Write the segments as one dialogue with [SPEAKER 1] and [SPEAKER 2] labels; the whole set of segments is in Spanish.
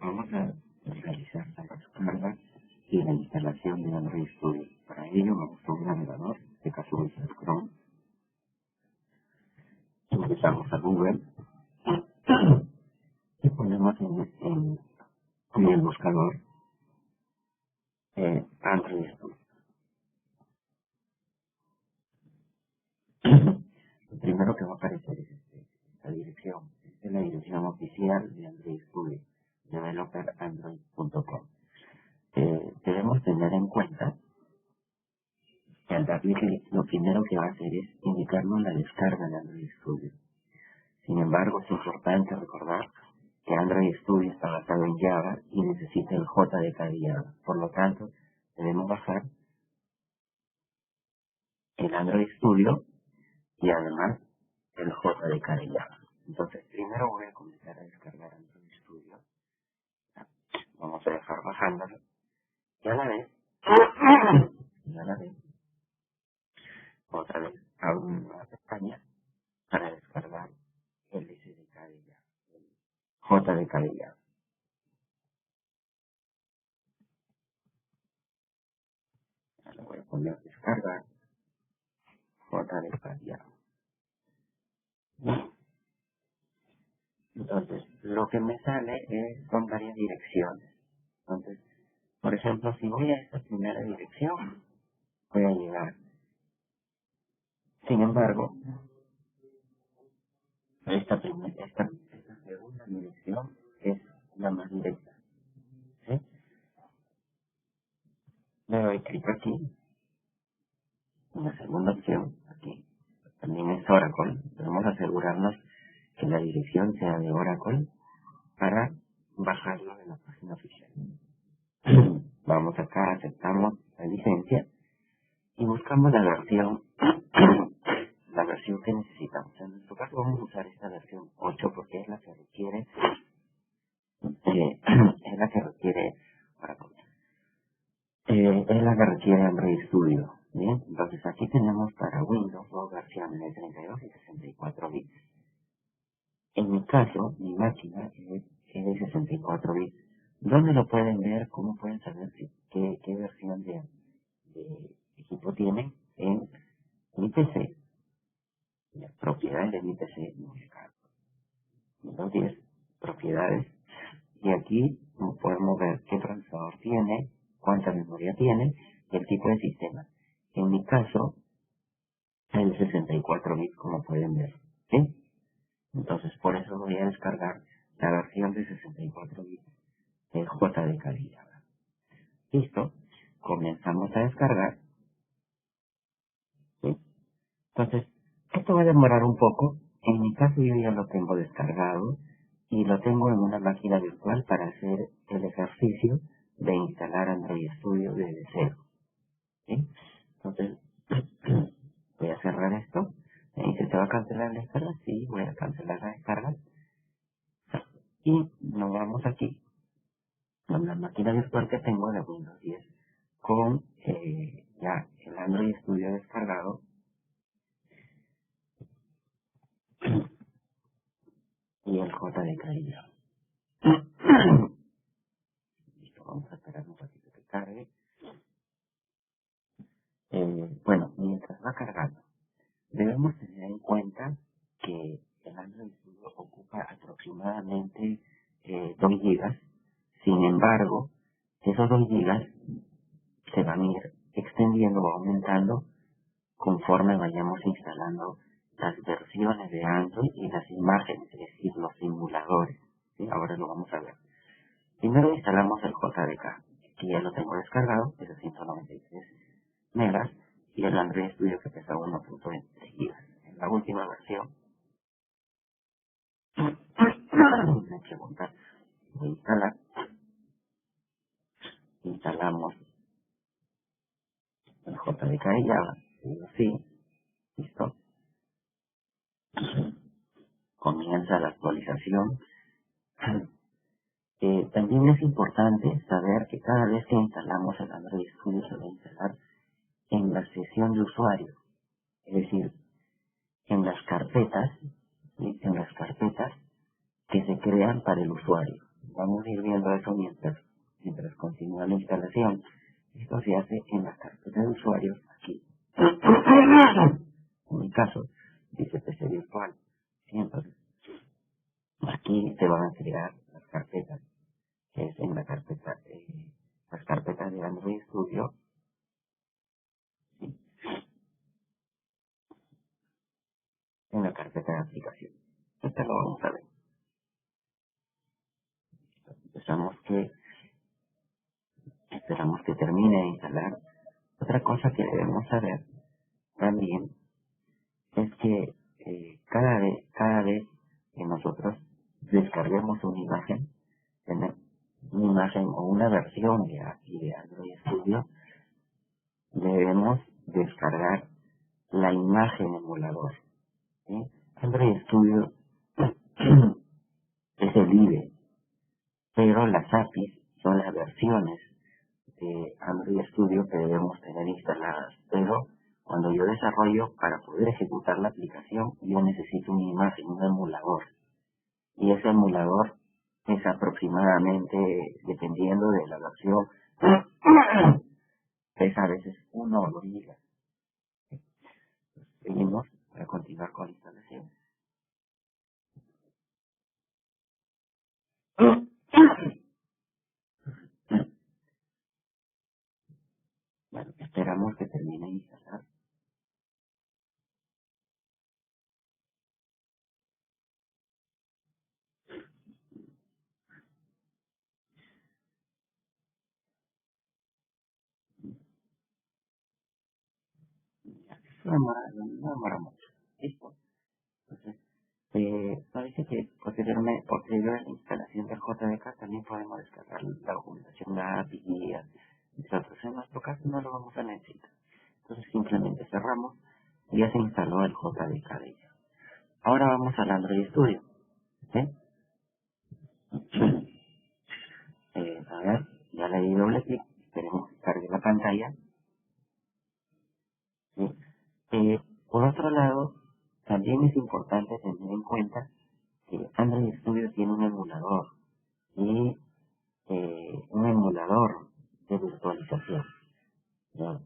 [SPEAKER 1] Vamos a realizar la descarga y la instalación de Android Studio. Para ello vamos a un navegador, en este caso voy a Chrome, ingresamos a Google y ponemos en el buscador Android Studio. Lo primero que va a aparecer es esta dirección. Esta es la dirección oficial de Android Studio, developerandroid.com. Debemos tener en cuenta que al darle clic, lo primero que va a hacer es indicarnos la descarga de Android Studio. Sin embargo, es importante recordar que Android Studio está basado en Java y necesita el JDK de Java. Por lo tanto, debemos bajar el Android Studio y además el JDK de Java. Entonces, primero voy a comenzar a descargar Android Studio. Vamos a dejar bajándolo. Y a la vez, otra vez, abro una nueva pestaña para descargar el SDK de Java, el JDK de Java. Ahora voy a poner descargar JDK de Java. Entonces, lo que me sale son varias direcciones. Entonces, por ejemplo, si voy a esta primera dirección, voy a llegar. Sin embargo, esta segunda dirección es la más directa. ¿Sí? Le doy clic aquí, en la segunda opción, aquí. También es Oracle. Debemos asegurarnos que la dirección sea de Oracle para bajarlo de la página oficial. Vamos acá, aceptamos la licencia y buscamos la versión la versión que necesitamos. En nuestro caso vamos a usar esta versión 8 porque es la que requiere es la que requiere Android Studio. Bien, entonces aquí tenemos para Windows dos versiones de 32 y 64 bits. En mi caso, mi máquina es de 64 bits. ¿Dónde lo pueden ver? ¿Cómo pueden saber qué versión de equipo tienen? En mi PC. Las propiedades de mi PC, Windows 10, propiedades. Y aquí podemos ver qué procesador tiene, cuánta memoria tiene y el tipo de sistema. En mi caso, el 64 bits, como pueden ver. ¿Sí? Entonces, por eso voy a descargar la versión de 64 bits del JDK de Java. Listo. Comenzamos a descargar. ¿Sí? Entonces, esto va a demorar un poco. En mi caso, yo ya lo tengo descargado y lo tengo en una máquina virtual para hacer el ejercicio de instalar Android Studio desde cero. ¿Sí? Entonces, voy a cerrar esto. Me dice, ¿te va a cancelar la descarga? Sí, voy a cancelar la descarga. Y nos vamos aquí, a la máquina virtual que tengo de Windows 10, con ya el Android Studio descargado y el JDK de Java. Listo, vamos a esperar un ratito que cargue. Bueno, mientras va cargando, debemos tener en cuenta que el Android Studio ocupa aproximadamente 2 GB. Sin embargo, esos 2 GB se van a ir extendiendo o aumentando conforme vayamos instalando las versiones de Android y las imágenes, es decir, los simuladores. ¿Sí? Ahora lo vamos a ver. Primero instalamos el JDK, que ya lo tengo descargado, es de 193 megas, y el Android Studio que pesa 1.23 gigas. En la última versión, hay que montar, voy a instalar, instalamos el JDK de Java, y así, listo, comienza la actualización. También es importante saber que cada vez que instalamos el Android Studio se va a instalar en la sesión de usuario, es decir, en las carpetas, ¿sí? En las carpetas que se crean para el usuario. vamos a ir viendo eso mientras continúa la instalación. Esto se hace en la carpeta de usuarios aquí. En mi caso, dice PC virtual. ¿Sí? Entonces, aquí se van a crear las carpetas, que es en la carpeta, las carpetas de Android Studio, ¿sí? En la carpeta de aplicación. Esto lo vamos a ver. Esperamos que termine de instalar. Otra cosa que debemos saber también es que cada vez que nosotros descarguemos una imagen, una imagen o una versión de API de Android Studio, debemos descargar la imagen emulador, ¿sí? Android Studio es el IDE, pero las APIs son las versiones de Android Studio que debemos tener instaladas. Pero cuando yo desarrollo, para poder ejecutar la aplicación, yo necesito una imagen, un emulador. Y ese emulador es aproximadamente, dependiendo de la versión, es a veces 1 o 2 gigas. Seguimos para continuar con la instalación. Bueno, esperamos que termine de instalar. No demora mucho. Listo. Entonces, parece que posterior a la instalación del JDK también podemos descargar la documentación, la API, guías, entre otros. En nuestro caso no lo vamos a necesitar. Entonces simplemente cerramos y ya se instaló el JDK de ella. Ahora vamos al Android Studio. ¿Sí? A ver, ya le di doble clic. Esperemos que cargue la pantalla. ¿Sí? Por otro lado, también es importante tener en cuenta que Android Studio tiene un emulador y un emulador de virtualización, ¿ya?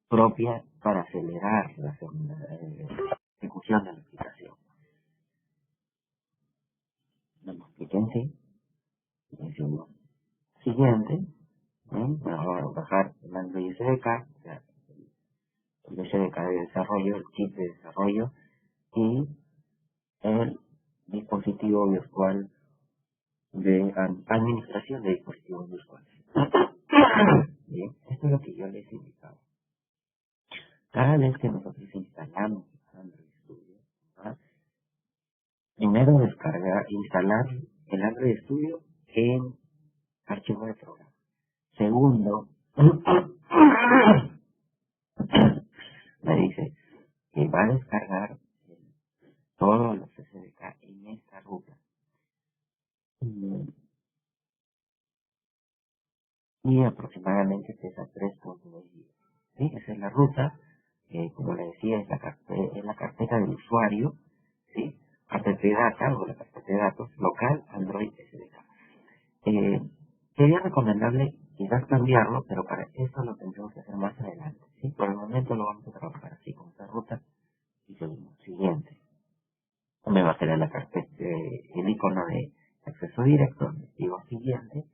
[SPEAKER 1] Propia para acelerar la ejecución de la aplicación. Damos clic en sí y decimos siguiente. Vamos a bajar el Android SDK, o sea, el SDK de desarrollo, el kit de desarrollo y el dispositivo virtual de administración de dispositivos virtuales. Bien, esto es lo que yo les he indicado. Cada vez que nosotros instalamos Android Studio, ¿verdad? Primero instalar el Android Studio en archivo de programa. Segundo, me dice que va a descargar todos los SDK en esta ruta. Y aproximadamente pesa 3.2 GB. ¿Sí? Esa es la ruta. Como le decía, es la carpeta del usuario, ¿sí? App Data o la carpeta de datos local Android SDK. Sería recomendable quizás cambiarlo, pero para esto lo tendremos que hacer más adelante, ¿sí? Por el momento lo vamos a trabajar así con esta ruta y seguimos. Siguiente. Me va a crear la carpeta, el icono de acceso directo, digo siguiente,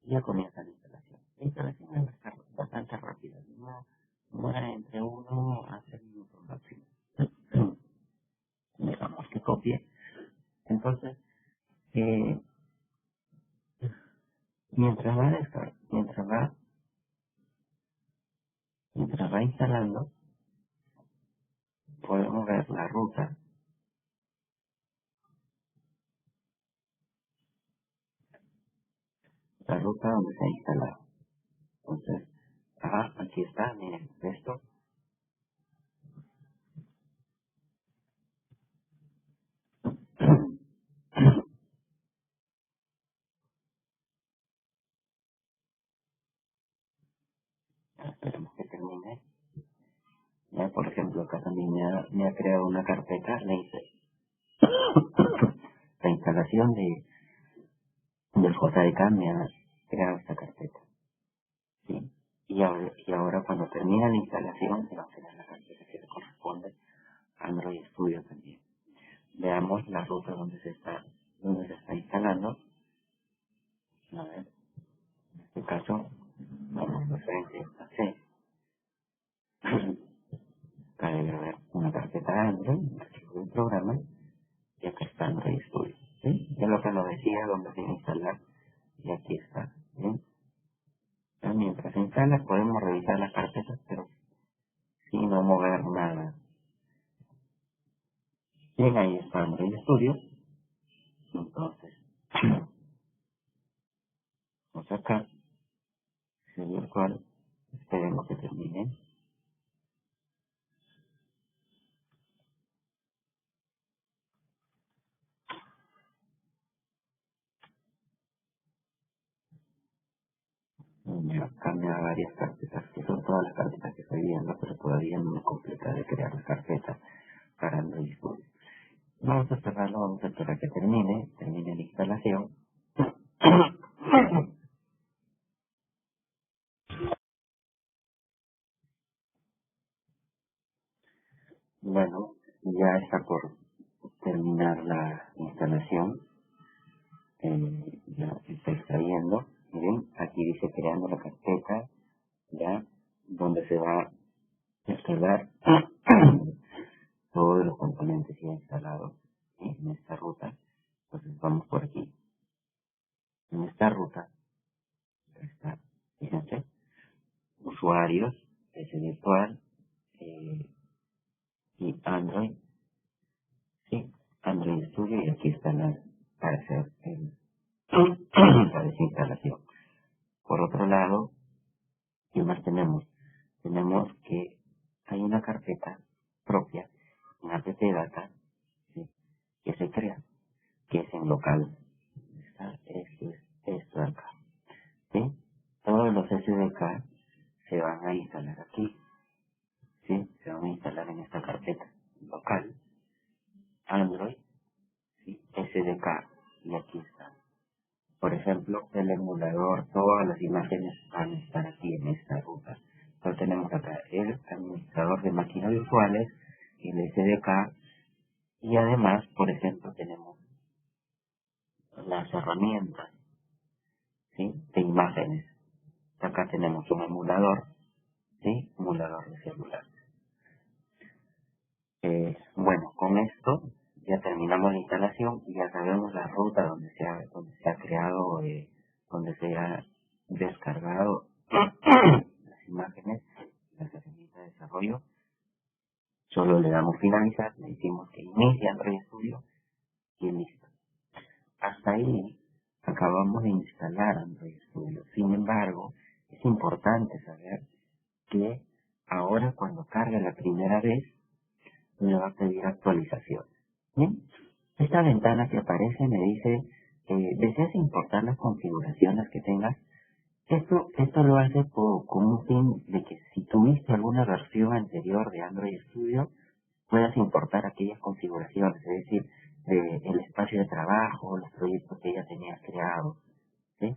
[SPEAKER 1] y ya comienza la instalación. La instalación va a estar bastante rápida, no demora entre 1 a 3 minutos máximo. Dejamos que copie. Entonces, eh, mientras va a descargar, mientras va instalando, podemos ver la ruta donde se ha instalado. Entonces, aquí está, miren, esto. Esperemos que termine. Ya, por ejemplo, acá también me ha creado una carpeta, le hice la instalación del JDK me ha creado esta carpeta, ¿sí? Y ahora cuando termina la instalación se va a crear la carpeta que le corresponde a Android Studio también. Veamos la ruta donde se está instalando. A ver, en este caso, vamos referente a C. Acá debe haber una carpeta Android, un archivo del programa, y acá está Android Studio, ¿sí? Ya lo que nos decía donde se instalar, y aquí está, ¿bien? Mientras se instala podemos revisar las carpetas, pero sin no mover nada. Bien, ahí está Android Studio. Entonces, vamos acá, el virtual, esperemos que termine. Acá me da varias carpetas, que son todas las carpetas que estoy viendo, pero todavía no me completa de crear las carpetas para Android Studio. Vamos a cerrarlo, vamos a esperar que termine la instalación. Bueno, ya está por terminar la instalación. Ya está extrayendo. Miren, aquí dice creando la carpeta, ya, donde se va a instalar todos los componentes ya instalados, ¿sí? En esta ruta. Entonces vamos por aquí. En esta ruta está, fíjense, usuarios, S virtual eh, y Android, sí, Android Studio, y aquí está para hacer la desinstalación. Por otro lado, ¿qué más tenemos? Tenemos que hay una carpeta propia, una app data, ¿sí? Que se crea, que es en local. Esto es esto de acá, ¿sí? Todos los SDK se van a instalar aquí, ¿sí? Se van a instalar en esta carpeta local, Android, ¿sí? SDK, y aquí está. Por ejemplo, el emulador, todas las imágenes van a estar aquí en esta ruta. Entonces tenemos acá el administrador de máquinas virtuales, el SDK, y además, por ejemplo, tenemos las herramientas, ¿sí? De imágenes. Acá tenemos un emulador, ¿sí? Emulador de celular. Bueno, con esto ya terminamos la instalación y ya sabemos la ruta donde se ha creado, donde se ha descargado las imágenes, las herramientas de desarrollo. Solo le damos finalizar, le decimos que inicie Android Studio y listo. Hasta ahí acabamos de instalar Android Studio. Sin embargo, es importante saber que ahora cuando cargue la primera vez, me va a pedir actualización. ¿Bien? Esta ventana que aparece me dice, ¿deseas importar las configuraciones que tengas? Esto lo hace con un fin de que si tuviste alguna versión anterior de Android Studio, puedas importar aquellas configuraciones, es decir, el espacio de trabajo, los proyectos que ya tenías creados, ¿sí?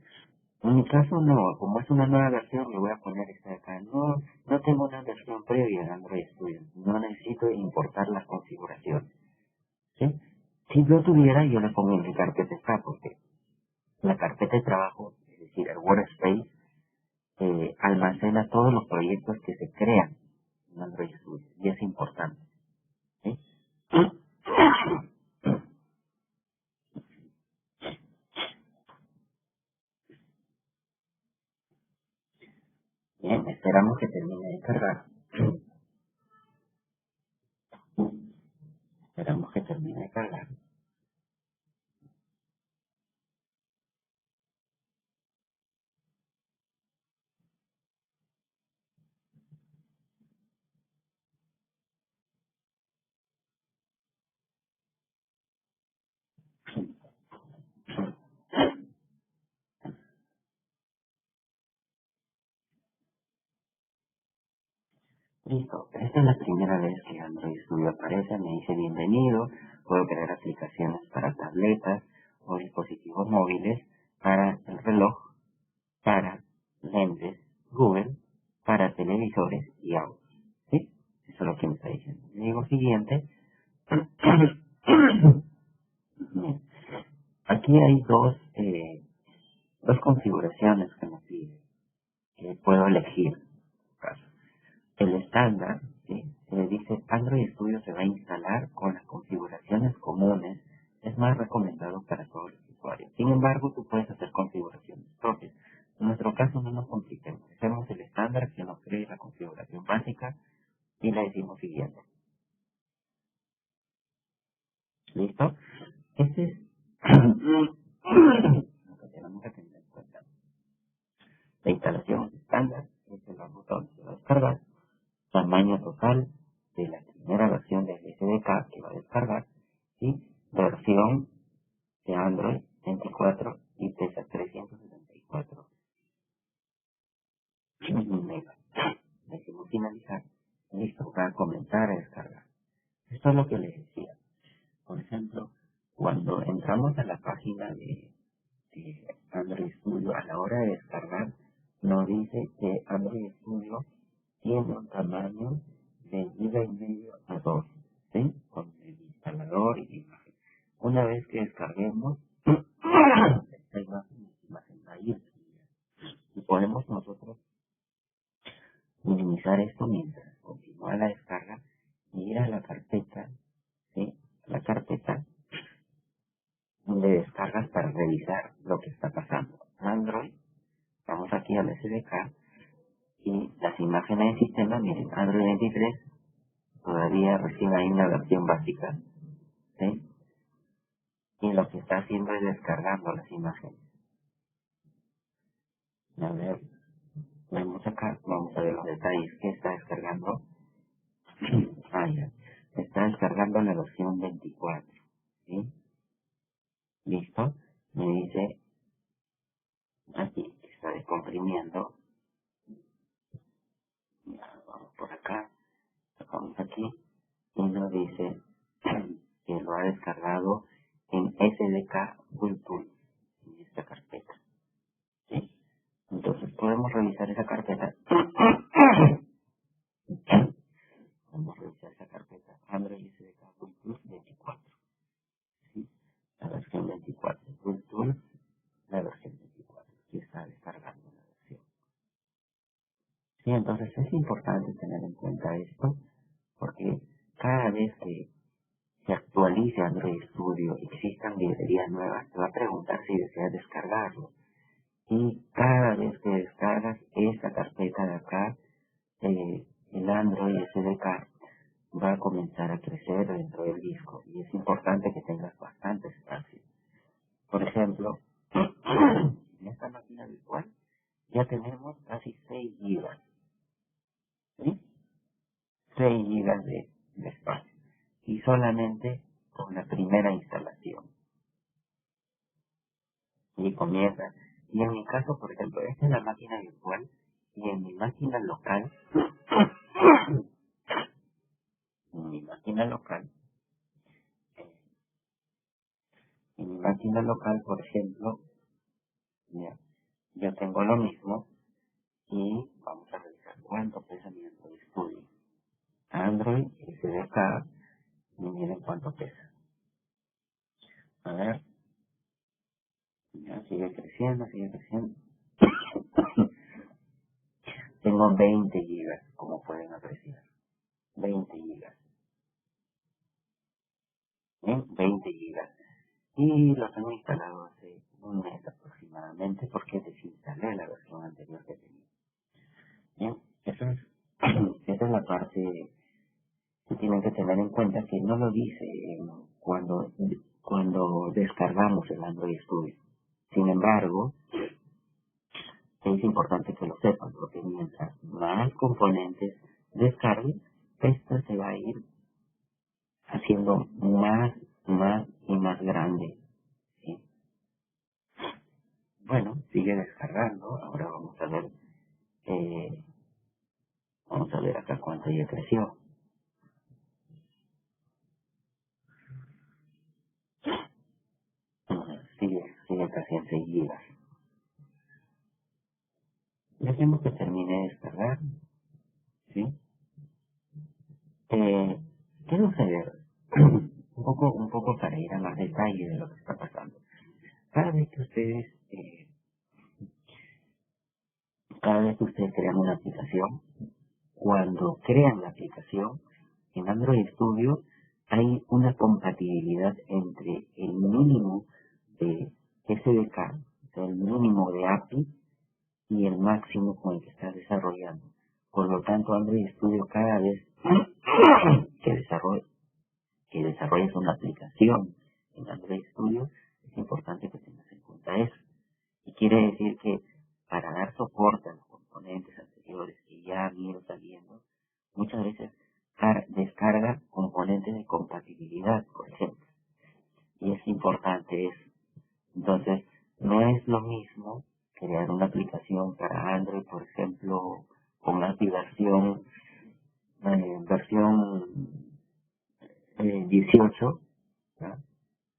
[SPEAKER 1] En mi caso no, como es una nueva versión, le voy a poner esta de acá. No tengo una versión previa en Android Studio, no necesito importar las configuraciones, ¿sí? Si lo tuviera, yo le pongo en mi carpeta está, porque la carpeta de trabajo, es decir, el Workspace, almacena todos los proyectos que se crean en Android Studio, y es importante, ¿sí? Bien, esperamos que termine de cargar. Esperamos que termine de cargar. Listo, esta es la primera vez que Android Studio aparece, me dice bienvenido, puedo crear aplicaciones para tabletas o dispositivos móviles para el reloj, para lentes, Google, para televisores y autos. ¿Sí? Eso es lo que me está diciendo. Le digo siguiente. Bien. Aquí hay dos configuraciones que me pide, que puedo elegir. El estándar, ¿sí? Se le dice Android Studio se va a instalar con las configuraciones comunes, es más recomendado para todos los usuarios. Sin embargo, tú puedes hacer configuraciones propias. En nuestro caso no nos compliquemos, hacemos el estándar que nos cree la configuración básica y la decimos siguiente. ¿Listo? Este es lo que tenemos que tener en cuenta. La instalación estándar, este es el botón que va a descargar, tamaño total de la primera versión del SDK que va a descargar, y versión de Android 24 y pesa 374 megas. Decimos finalizar. Listo, va a comenzar a descargar. Esto es lo que les decía. Por ejemplo, cuando entramos a la página de Android Studio, a la hora de descargar, nos dice que Android Studio tiene un tamaño de 1,5 a 2, ¿sí? Con el instalador y la imagen. Una vez que descarguemos, esta imagen va a ir. Y podemos nosotros minimizar esto mientras continúa la descarga y ir a la carpeta, ¿sí? La carpeta de descargas para revisar lo que está pasando. Android, vamos aquí al SDK y las imágenes de sistema, miren, Android 23 todavía recién hay una versión básica, ¿sí? Y lo que está haciendo es descargando las imágenes. A ver, vemos acá, vamos a ver los detalles que está descargando. Ah, ya. Está descargando la versión 24, ¿sí? Listo. Me dice aquí que está descomprimiendo. Ya, vamos por acá, vamos aquí y nos dice que lo ha descargado en SDK Vultr, en esta carpeta, ¿sí? Entonces podemos revisar esa carpeta. Vamos a revisar esa carpeta Android SDK Vultr 24, ¿sí? La versión 24, Vultr, la versión 24, que está descargando la versión. Sí, entonces es importante tener en cuenta esto, porque cada vez que se actualice Android Studio, existan librerías nuevas, te va a preguntar si deseas descargarlo. Y cada vez que descargas esta carpeta de acá, el Android SDK va a comenzar a crecer dentro del disco. Y es importante que tengas bastante espacio. Por ejemplo, en esta máquina virtual ya tenemos casi 6 gigas, ¿sí? 6 gigas de espacio. Y solamente con la primera instalación. Y comienza. Y en mi caso, por ejemplo, esta es la máquina virtual y en mi máquina local, en mi máquina local, en mi máquina local, por ejemplo, mira, yo tengo lo mismo y vamos a revisar cuánto pesa mi Android Studio. Android SDK, y miren cuánto pesa. A ver, ya sigue creciendo, sigue creciendo. Tengo 20 gigas, como pueden apreciar. 20 gigas. ¿Bien? 20 gigas. Y lo tengo instalado hace un mes aproximadamente porque desinstalé la versión anterior que tenía. Bien, esa es la parte que tienen que tener en cuenta, que no lo dice cuando descargamos el Android Studio. Sin embargo, es importante que lo sepan, porque mientras más componentes descarguen, esto se va a ir haciendo más y más grande, ¿sí? Bueno, sigue descargando. Ahora eh, vamos a ver acá cuánto ya creció. Sigue casi en 6 gigas. Dejemos que termine de descargar, ¿sí? ¿Qué sucede? un poco para ir a más detalle de lo que está pasando. Cada vez que ustedes, cada vez que ustedes crean una aplicación, cuando crean la aplicación, en Android Studio hay una compatibilidad entre el mínimo de SDK, o sea, el mínimo de API, y el máximo con el que estás desarrollando. Por lo tanto, Android Studio cada vez que desarrolles una aplicación en Android Studio, es importante que tengas en cuenta eso. Y quiere decir que para dar soporte a los componentes anteriores que ya han ido saliendo, muchas veces descarga componentes de compatibilidad, por ejemplo. Y es importante eso. Entonces, no es lo mismo crear una aplicación para Android, por ejemplo, con API versión 18, ¿ya?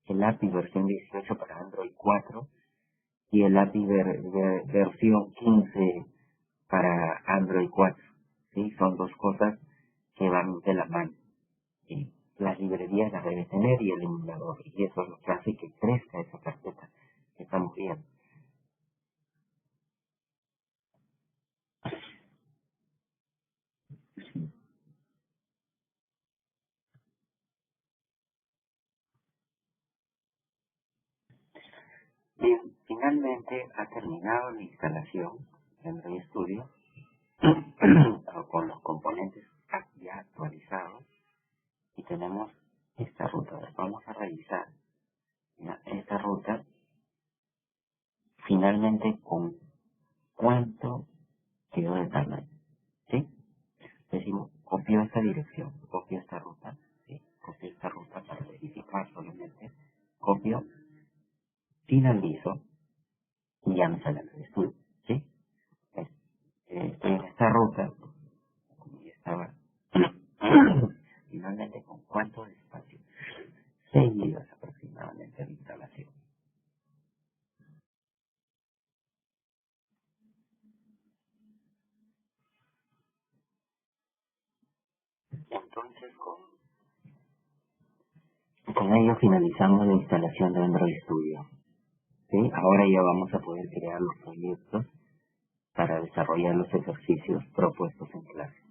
[SPEAKER 1] El API versión 18 para Android 4 y el API versión 15 para Android 4. ¿Sí? Son dos cosas que van de la mano. ¿Sí? Las librerías las debe tener y el emulador, y eso es lo que hace que crezca esa carpeta que estamos viendo. Bien, finalmente ha terminado la instalación de Android Studio con los componentes ya actualizados y tenemos esta ruta. Vamos a revisar esta ruta finalmente con cuánto quedó de tamaño. ¿Sí? Decimos, copio esta dirección, copio esta ruta, ¿sí? Copio esta ruta para verificar solamente, copio, finalizo y ya me sale el estudio. ¿Sí? Estoy en esta ruta, como ya estaba, finalmente con cuánto de espacio, 6 gigas aproximadamente de instalación. Entonces con ello finalizamos la instalación de Android Studio. ¿Sí? Ahora ya vamos a poder crear los proyectos para desarrollar los ejercicios propuestos en clase.